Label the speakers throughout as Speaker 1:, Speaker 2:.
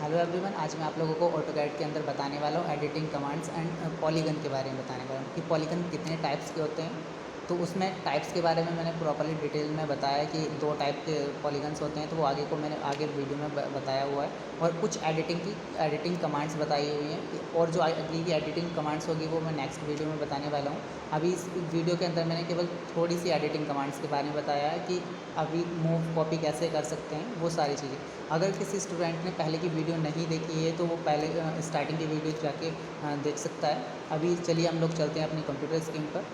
Speaker 1: Hello everyone, आज मैं आप लोगों को ऑटोकैड के अंदर बताने वाला हूँ एडिटिंग कमांड्स एंड पॉलीगन के बारे में बताने वाला हूँ कि पॉलीगन कितने टाइप्स के होते हैं। तो उसमें टाइप्स के बारे में मैंने प्रॉपर्ली डिटेल में बताया कि 2 टाइप के पॉलीगन्स होते हैं, तो वो आगे को मैंने आगे वीडियो में बताया हुआ है। और कुछ एडिटिंग कमांड्स बताई हुई हैं, और जो अगली की एडिटिंग कमांड्स होगी वो मैं नेक्स्ट वीडियो में बताने वाला हूँ। अभी इस वीडियो के अंदर मैंने केवल थोड़ी सी एडिटिंग कमांड्स के बारे में बताया है कि अभी मूव कॉपी कैसे कर सकते हैं, वो सारी चीज़ें। अगर किसी स्टूडेंट ने पहले की वीडियो नहीं देखी है तो वो पहले स्टार्टिंग की वीडियो जाके देख सकता है। अभी चलिए हम लोग चलते हैं अपनी कंप्यूटर स्क्रीन पर।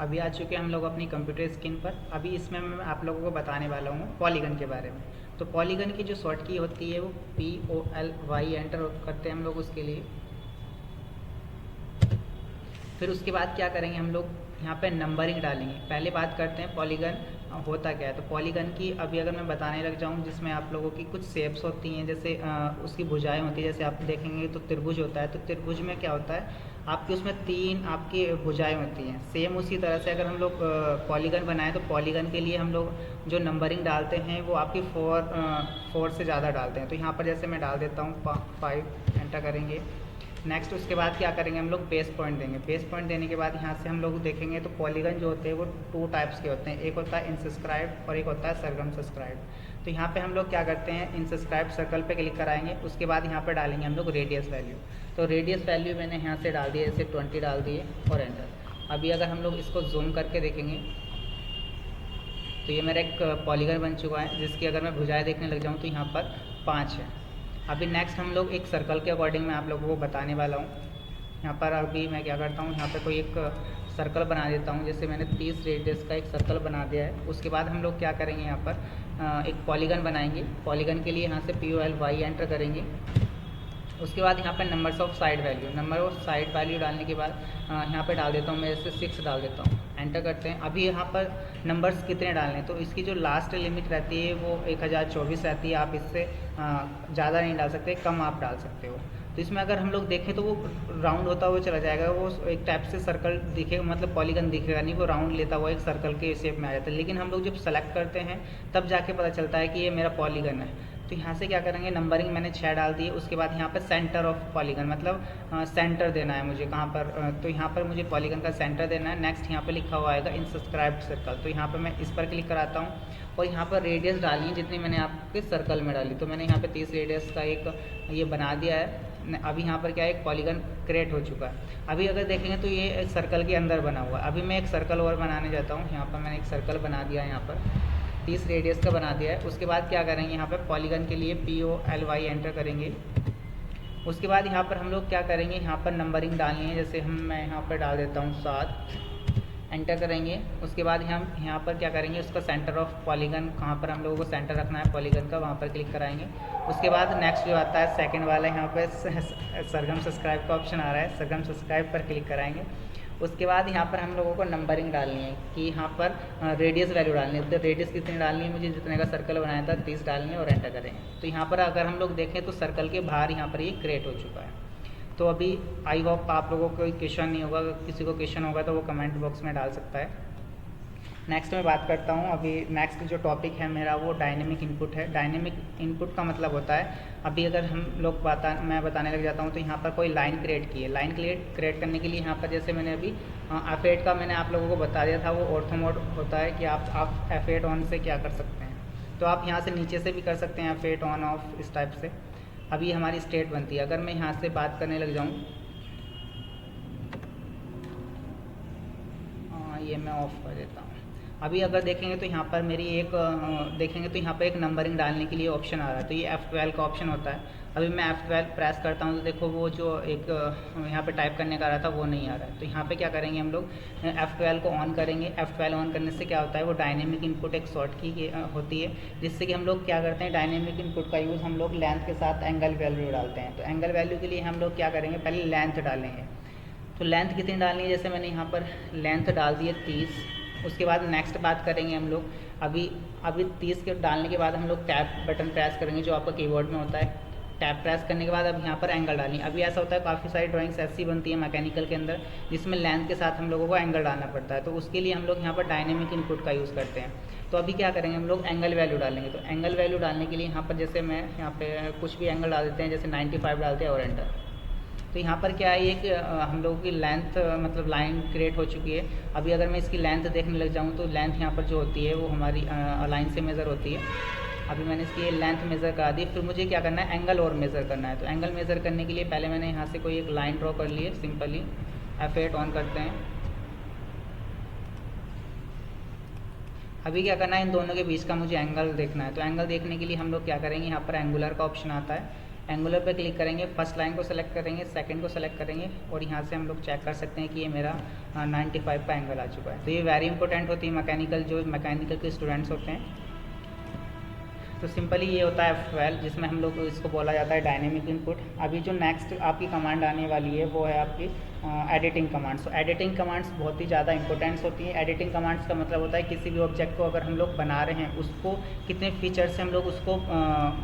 Speaker 1: अभी आ चुके हैं हम लोग अपनी कंप्यूटर स्क्रीन पर। अभी इसमें मैं आप लोगों को बताने वाला हूँ पॉलीगन के बारे में। तो पॉलीगन की जो शॉर्ट की होती है वो POLY एंटर करते हैं हम लोग उसके लिए। फिर उसके बाद क्या करेंगे, हम लोग यहाँ पे नंबरिंग डालेंगे। पहले बात करते हैं पॉलीगन होता क्या है। तो पॉलीगन की अभी अगर मैं बताने लग जाऊँ, जिसमें आप लोगों की कुछ शेप्स होती हैं, जैसे उसकी भुजाएं होती है। जैसे आप देखेंगे तो त्रिभुज होता है, तो त्रिभुज में क्या होता है, आपकी उसमें 3 आपकी भुजाएं होती हैं। सेम उसी तरह से अगर हम लोग पॉलीगन बनाएं तो पॉलीगन के लिए हम लोग जो नंबरिंग डालते हैं वो आपकी 4 से ज़्यादा डालते हैं। तो यहाँ पर जैसे मैं डाल देता हूँ 5, एंटर करेंगे। नेक्स्ट उसके बाद क्या करेंगे, हम लोग बेस पॉइंट देंगे। बेस पॉइंट देने के बाद यहाँ से हम लोग देखेंगे तो पॉलीगन जो होते हैं वो 2 टाइप्स के होते हैं। एक होता है इनसब्सक्राइब और एक होता है सरगम सब्सक्राइब। तो यहाँ पे हम लोग क्या करते हैं, इनसब्सक्राइब सर्कल पे क्लिक कराएंगे। उसके बाद यहाँ पे डालेंगे हम लोग रेडियस वैल्यू। तो रेडियस वैल्यू मैंने यहाँ से डाल दिया, जैसे 20 डाल दिए और एंटर। अभी अगर हम लोग इसको जूम करके देखेंगे तो ये मेरा एक पॉलीगन बन चुका है, जिसकी अगर मैं भुजाएं देखने लग जाऊँ तो यहाँ पर 5 है। अभी नेक्स्ट हम लोग एक सर्कल के अकॉर्डिंग मैं आप लोगों को बताने वाला हूँ। यहाँ पर अभी मैं क्या करता हूँ, यहाँ पे कोई एक सर्कल बना देता हूँ। जैसे मैंने 30 रेडियस का एक सर्कल बना दिया है। उसके बाद हम लोग क्या करेंगे, यहाँ पर एक पॉलीगन बनाएंगे। पॉलीगन के लिए यहाँ से POLY एंटर करेंगे। उसके बाद यहाँ पे numbers of side value, number of side value डालने के बाद यहाँ पे डाल देता हूँ मैं, जैसे 6 डाल देता हूँ, एंटर करते हैं। अभी यहाँ पर नंबर्स कितने डालने हैं, तो इसकी जो लास्ट लिमिट रहती है वो 1024 रहती है। आप इससे ज़्यादा नहीं डाल सकते, कम आप डाल सकते हो। तो इसमें अगर हम लोग देखें तो वो राउंड होता हुआ चला जाएगा, वो एक टाइप से सर्कल दिखेगा, मतलब पॉलीगन दिखेगा नहीं, वो राउंड लेता हुआ एक सर्कल के शेप में आ जाता है। लेकिन हम लोग जब सेलेक्ट करते हैं तब जाके पता चलता है कि ये मेरा पॉलीगन है। तो यहाँ से क्या करेंगे, नंबरिंग मैंने 6 डाल दी है। उसके बाद यहाँ पर सेंटर ऑफ पॉलीगन, मतलब सेंटर देना है मुझे कहाँ पर, तो यहाँ पर मुझे पॉलीगन का सेंटर देना है। नेक्स्ट यहाँ पे लिखा हुआ आएगा इनसब्सक्राइब्ड सर्कल, तो यहाँ पर मैं इस पर क्लिक कराता हूँ और यहाँ पर रेडियस डालनी है जितनी मैंने आपके सर्कल में डाली। तो मैंने यहाँ पे 30 रेडियस का एक ये बना दिया है। अभी यहाँ पर क्या है, एक पॉलीगन क्रिएट हो चुका है। अभी अगर देखेंगे तो ये एक सर्कल के अंदर बना हुआ है। अभी मैं एक सर्कल और बनाने जाता हूँ। यहाँ पर मैंने एक सर्कल बना दिया है, यहाँ पर 30 रेडियस का बना दिया है। उसके बाद क्या करेंगे, यहाँ पर पॉलीगन के लिए POLY एंटर करेंगे। उसके बाद यहाँ पर हम लोग क्या करेंगे, यहाँ पर नंबरिंग डालनी है। जैसे मैं यहाँ पर डाल देता हूँ 7, एंटर करेंगे। उसके बाद हम यहाँ पर क्या करेंगे, उसका सेंटर ऑफ पॉलीगन कहाँ पर हम लोगों को सेंटर रखना है पॉलीगन का, वहाँ पर क्लिक कराएंगे। उसके बाद नेक्स्ट जो आता है सेकंड वाला, यहाँ पर सरगम सब्सक्राइब का ऑप्शन आ रहा है, सरगम सब्सक्राइब पर क्लिक कराएंगे। उसके बाद यहाँ पर हम लोगों को नंबरिंग डालनी है कि यहाँ पर रेडियस वैल्यू डालनी है। तो रेडियस कितनी डालनी है, मुझे जितने का सर्कल बनाया था 30 डालनी है और एंटर करेंगे। तो यहाँ पर अगर हम लोग देखें तो सर्कल के बाहर यहाँ पर ये क्रिएट हो चुका है। तो अभी आई होप आप लोगों को कोई क्वेश्चन नहीं होगा, किसी को क्वेश्चन होगा तो वो कमेंट बॉक्स में डाल सकता है। नेक्स्ट मैं बात करता हूँ। अभी नेक्स्ट जो टॉपिक है मेरा वो डायनेमिक इनपुट है। डायनेमिक इनपुट का मतलब होता है, अभी अगर हम लोग मैं बताने लग जाता हूँ तो यहाँ पर कोई लाइन क्रिएट की है। लाइन क्रिएट करने के लिए यहाँ पर जैसे मैंने अभी F8 का मैंने आप लोगों को बता दिया था, वो ऑर्थो मोड होता है कि आप F8 ऑन से क्या कर सकते हैं। तो आप यहाँ से नीचे से भी कर सकते हैं F8 ऑन ऑफ, इस टाइप से। अभी हमारी स्टेट बनती है। अगर मैं यहाँ से बात करने लग जाऊँ, ये मैं ऑफ कर देता हूँ। अभी अगर देखेंगे तो यहाँ पर मेरी एक देखेंगे तो यहाँ पर एक नंबरिंग डालने के लिए ऑप्शन आ रहा है, तो ये F12 का ऑप्शन होता है। अभी मैं F12 प्रेस करता हूँ तो देखो वो जो एक यहाँ पे टाइप करने का आ रहा था वो नहीं आ रहा है। तो यहाँ पे क्या करेंगे, हम लोग F12 को ऑन करेंगे। F12 ऑन करने से क्या होता है, वो डायनेमिक इनपुट एक शॉर्ट की होती है, जिससे कि हम लोग क्या करते हैं, डायनेमिक इनपुट का यूज़ हम लोग लेंथ के साथ एंगल वैल्यू डालते हैं। तो एंगल वैल्यू के लिए हम लोग क्या करेंगे, पहले लेंथ डालेंगे। तो लेंथ कितनी डालनी है, जैसे मैंने यहाँ पर लेंथ डाल दी है 30। उसके बाद नेक्स्ट बात करेंगे हम लोग। अभी 30 के डालने के बाद हम लोग टैब बटन प्रेस करेंगे, जो आपका कीबोर्ड में होता है। टैब प्रेस करने के बाद अब यहाँ पर एंगल डालनी। अभी ऐसा होता है, काफ़ी सारी ड्राइंग्स ऐसी बनती है मैकेनिकल के अंदर जिसमें लेंथ के साथ हम लोगों को एंगल डालना पड़ता है। तो उसके लिए हम लोग यहाँ पर डायनेमिक इनपुट का यूज़ करते हैं। तो अभी क्या करेंगे हम लोग एंगल वैल्यू डालेंगे। तो एंगल वैल्यू डालने के लिए यहाँ पर जैसे मैं यहाँ पे कुछ भी एंगल डाल देते हैं, जैसे 95 डालते हैं और एंटर। तो यहाँ पर क्या है, एक हम लोगों की लेंथ मतलब लाइन क्रिएट हो चुकी है। अभी अगर मैं इसकी लेंथ देखने लग जाऊँ तो लेंथ यहाँ पर जो होती है वो हमारी लाइन से मेज़र होती है। अभी मैंने इसकी लेंथ मेज़र करा दी, फिर मुझे क्या करना है, एंगल और मेज़र करना है। तो एंगल मेज़र करने के लिए पहले मैंने यहाँ से कोई एक लाइन ड्रॉ कर ली है, सिंपली F8 ऑन करते हैं। अभी क्या करना है, इन दोनों के बीच का मुझे एंगल देखना है। तो एंगल देखने के लिए हम लोग क्या करेंगे, यहाँ पर एंगुलर का ऑप्शन आता है, एंगुलर पे क्लिक करेंगे, फर्स्ट लाइन को सेलेक्ट करेंगे, सेकंड को सेलेक्ट करेंगे और यहाँ से हम लोग चेक कर सकते हैं कि ये मेरा 95 का एंगल आ चुका है। तो ये वेरी इंपॉर्टेंट होती है मैकेनिकल के स्टूडेंट्स होते हैं। तो सिंपली ये होता है F12, जिसमें हम लोग इसको बोला जाता है डायनेमिक इनपुट। अभी जो नेक्स्ट आपकी कमांड आने वाली है वो है आपकी एडिटिंग कमांड्स। तो एडिटिंग कमांड्स बहुत ही ज़्यादा इंपॉर्टेंस होती है। एडिटिंग कमांड्स का मतलब होता है किसी भी ऑब्जेक्ट को अगर हम लोग बना रहे हैं, उसको कितने फीचर से हम लोग उसको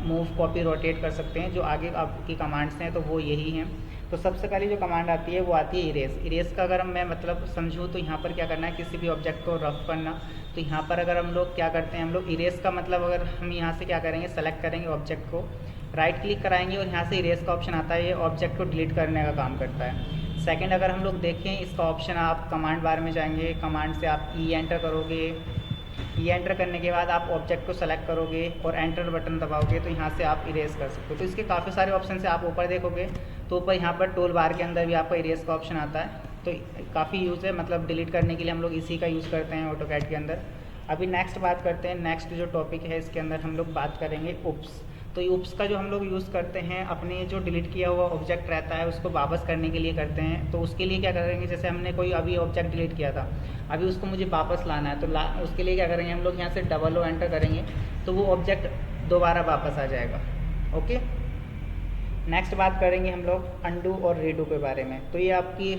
Speaker 1: मूव, कॉपी, रोटेट कर सकते हैं। जो आगे आपकी कमांड्स हैं तो वो यही हैं। तो सबसे पहले जो कमांड आती है वो आती है इरेज। इरेज का अगर मैं मतलब समझूँ तो यहाँ पर क्या करना है, किसी भी ऑब्जेक्ट को रफ करना। तो यहाँ पर अगर हम लोग क्या करते हैं, हम लोग इरेज का मतलब अगर हम यहाँ से क्या करेंगे, सेलेक्ट करेंगे ऑब्जेक्ट को, राइट क्लिक कराएंगे और यहाँ से इरेज का ऑप्शन आता है। ये ऑब्जेक्ट को डिलीट करने का काम करता है। सेकंड अगर हम लोग देखें इसका ऑप्शन, आप कमांड बार में जाएंगे, कमांड से आप ई एंटर करोगे। ई एंटर करने के बाद आप ऑब्जेक्ट को सेलेक्ट करोगे और एंटर बटन दबाओगे तो यहाँ से आप इरेज कर सकते हो। तो इसके काफ़ी सारे ऑप्शन से आप ऊपर देखोगे तो ऊपर यहाँ पर टूल बार के अंदर भी आपका इरेज का ऑप्शन आता है। तो काफ़ी यूज़ है, मतलब डिलीट करने के लिए हम लोग इसी का यूज़ करते हैं ऑटोकैड के अंदर। अभी नेक्स्ट बात करते हैं, नेक्स्ट जो टॉपिक है इसके अंदर हम लोग बात करेंगे उप्स। तो ये उप्स का जो हम लोग यूज़ करते हैं, अपने जो डिलीट किया हुआ ऑब्जेक्ट रहता है उसको वापस करने के लिए करते हैं। तो उसके लिए क्या करेंगे, जैसे हमने कोई अभी ऑब्जेक्ट डिलीट किया था, अभी उसको मुझे वापस लाना है। तो उसके लिए क्या करेंगे हम लोग, यहाँ से डबल ओ एंटर करेंगे तो वो ऑब्जेक्ट दोबारा वापस आ जाएगा। ओके, नेक्स्ट बात करेंगे हम लोग अंडू और रीडू के बारे में। तो ये आपकी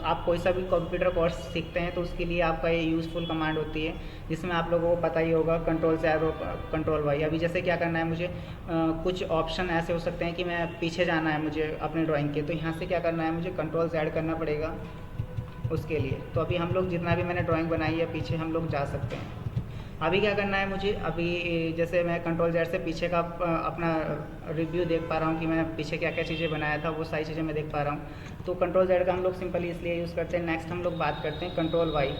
Speaker 1: आप कोई सा भी कंप्यूटर कोर्स सीखते हैं तो उसके लिए आपका ये यूज़फुल कमांड होती है, जिसमें आप लोगों को पता ही होगा कंट्रोल से एरो कंट्रोल वाई। अभी जैसे क्या करना है मुझे, कुछ ऑप्शन ऐसे हो सकते हैं कि मैं पीछे जाना है मुझे अपने ड्राइंग के, तो यहाँ से क्या करना है, मुझे कंट्रोल से ऐड करना पड़ेगा उसके लिए। तो अभी हम लोग जितना भी मैंने ड्राइंग बनाई है पीछे हम लोग जा सकते हैं। अभी क्या करना है मुझे, अभी जैसे मैं कंट्रोल जेड से पीछे का अपना रिव्यू देख पा रहा हूँ कि मैं पीछे क्या क्या चीज़ें बनाया था, वो सारी चीज़ें मैं देख पा रहा हूँ। तो कंट्रोल जेड का हम लोग सिंपली इसलिए यूज़ करते हैं। नेक्स्ट हम लोग बात करते हैं कंट्रोल वाई।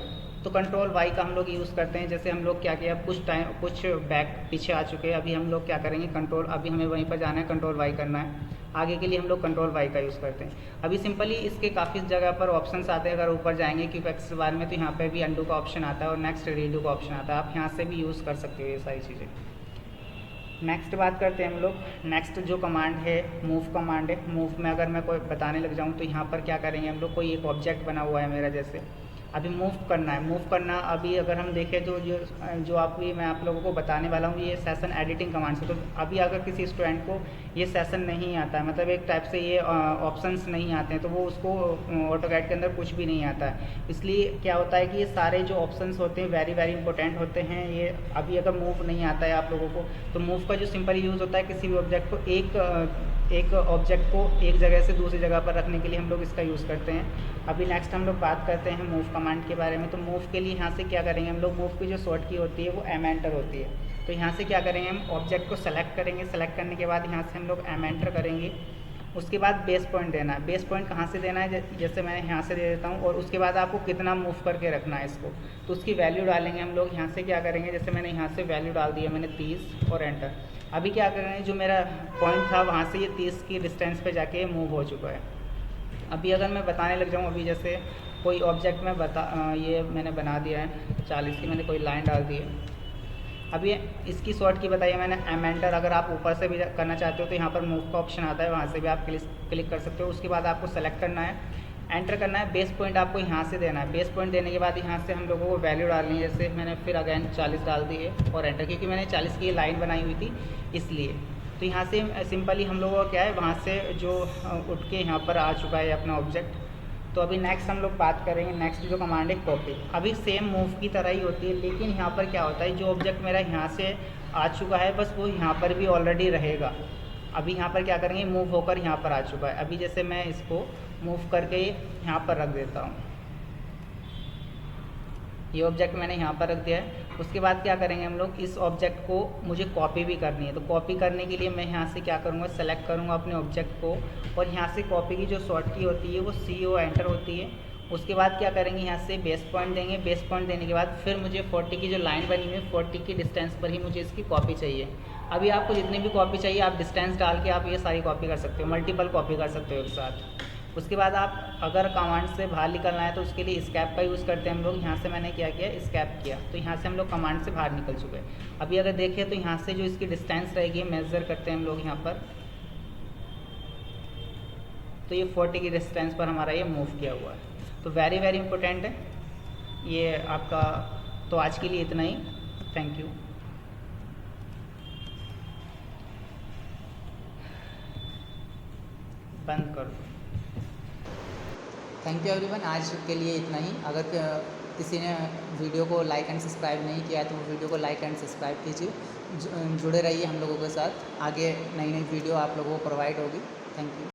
Speaker 1: तो कंट्रोल वाई का हम लोग यूज़ करते हैं, जैसे हम लोग क्या किया, कुछ बैक पीछे आ चुके हैं, अभी हम लोग क्या करेंगे, कंट्रोल, अभी हमें वहीं पर जाना है, कंट्रोल वाई करना है। आगे के लिए हम लोग कंट्रोल वाई का यूज़ करते हैं। अभी सिंपली इसके काफ़ी जगह पर ऑप्शंस आते हैं, अगर ऊपर जाएंगे क्योंकि एक्स बार में, तो यहाँ पे भी अंडू का ऑप्शन आता है और नेक्स्ट रीडू का ऑप्शन आता है। आप यहाँ से भी यूज़ कर सकते हो ये सारी चीज़ें। नेक्स्ट बात करते हैं हम लोग, नेक्स्ट जो कमांड है मूव कमांड है। मूव में अगर मैं कोई बताने लग जाऊँ तो यहाँ पर क्या करेंगे हम लोग, कोई एक ऑब्जेक्ट बना हुआ है मेरा, जैसे अभी मूव करना है। मूव करना अभी अगर हम देखें तो जो आपकी मैं आप लोगों को बताने वाला हूँ ये सेशन एडिटिंग कमांड से। तो अभी अगर किसी स्टूडेंट को ये सेशन नहीं आता है, मतलब एक टाइप से ये ऑप्शंस नहीं आते हैं, तो वो उसको ऑटोकैड के अंदर कुछ भी नहीं आता है। इसलिए क्या होता है कि ये सारे जो ऑप्शंस होते हैं वेरी वेरी इंपॉर्टेंट होते हैं। ये अभी अगर मूव नहीं आता है आप लोगों को, तो मूव का जो सिंपल यूज़ होता है, किसी भी ऑब्जेक्ट को एक ऑब्जेक्ट को एक जगह से दूसरी जगह पर रखने के लिए हम लोग इसका यूज़ करते हैं। अभी नेक्स्ट हम लोग बात करते हैं मूव कमांड के बारे में। तो मूव के लिए यहाँ से क्या करेंगे हम लोग, मूव की जो शॉर्ट की होती है वो एम एंटर होती है। तो यहाँ से क्या करेंगे, हम ऑब्जेक्ट को सेलेक्ट करेंगे, सेलेक्ट करने के बाद यहाँ से हम लोग एम एंटर करेंगे। उसके बाद बेस पॉइंट देना है। बेस पॉइंट कहाँ से देना है, जैसे मैं यहाँ से दे देता हूँ, और उसके बाद आपको कितना मूव करके रखना है इसको, तो उसकी वैल्यू डालेंगे हम लोग। यहाँ से क्या करेंगे, जैसे मैंने यहाँ से वैल्यू डाल दी है मैंने 30 और एंटर। अभी क्या करेंगे, जो मेरा पॉइंट था वहाँ से ये 30 की डिस्टेंस पे जाके मूव हो चुका है। अभी अगर मैं बताने लग जाऊँ, अभी जैसे कोई ऑब्जेक्ट में ये मैंने बना दिया है 40 की, मैंने कोई लाइन डाल दी है। अभी इसकी शॉर्ट की बताइए मैंने एम एंटर। अगर आप ऊपर से भी करना चाहते हो तो यहाँ पर मूव का ऑप्शन आता है, वहाँ से भी आप क्लिक कर सकते हो। उसके बाद आपको सेलेक्ट करना है, एंटर करना है, बेस पॉइंट आपको यहाँ से देना है। बेस पॉइंट देने के बाद यहाँ से हम लोगों को वैल्यू डालनी है, जैसे मैंने फिर अगेन 40 डाल दी है और एंटर, क्योंकि मैंने 40 की लाइन बनाई हुई थी इसलिए। तो यहाँ से सिंपली हम लोगों का क्या है, वहाँ से जो उठ के यहाँ पर आ चुका है अपना ऑब्जेक्ट। तो अभी नेक्स्ट हम लोग बात करेंगे, नेक्स्ट जो कमांड है कॉपी। अभी सेम मूव की तरह ही होती है, लेकिन यहाँ पर क्या होता है, जो ऑब्जेक्ट मेरा यहाँ से आ चुका है बस वो यहाँ पर भी ऑलरेडी रहेगा। अभी यहाँ पर क्या करेंगे, मूव होकर यहाँ पर आ चुका है। अभी जैसे मैं इसको मूव करके यहाँ पर रख देता हूँ, ये ऑब्जेक्ट मैंने यहाँ पर रख दिया है। उसके बाद क्या करेंगे हम लोग, इस ऑब्जेक्ट को मुझे कॉपी भी करनी है। तो कॉपी करने के लिए मैं यहाँ से क्या करूँगा, सेलेक्ट करूँगा अपने ऑब्जेक्ट को, और यहाँ से कॉपी की जो शॉर्ट की होती है वो CO एंटर होती है। उसके बाद क्या करेंगे, यहाँ से बेस पॉइंट देंगे। बेस पॉइंट देने के बाद फिर मुझे 40 की जो लाइन बनी हुई है 40 की डिस्टेंस पर ही मुझे इसकी कॉपी चाहिए। अभी आपको जितनी भी कॉपी चाहिए आप डिस्टेंस डाल के आप ये सारी कॉपी कर सकते हो, मल्टीपल कॉपी कर सकते हो एक साथ। उसके बाद आप अगर कमांड से बाहर निकलना है तो उसके लिए स्केप का यूज़ करते हैं हम लोग। यहाँ से मैंने क्या किया, स्केप किया, तो यहाँ से हम लोग कमांड से बाहर निकल चुके हैं। अभी अगर देखें तो यहाँ से जो इसकी डिस्टेंस रहेगी मेज़र करते हैं हम लोग यहाँ पर, तो ये 40 की डिस्टेंस पर हमारा ये मूव किया हुआ है। तो वेरी वेरी इंपॉर्टेंट है ये आपका। तो आज के लिए इतना ही, थैंक यू। बंद कर दो। थैंक यू एवरीवन, आज के लिए इतना ही। अगर किसी ने वीडियो को लाइक एंड सब्सक्राइब नहीं किया है तो वीडियो को लाइक एंड सब्सक्राइब कीजिए। जुड़े रहिए हम लोगों के साथ, आगे नई नई वीडियो आप लोगों को प्रोवाइड होगी। Thank you.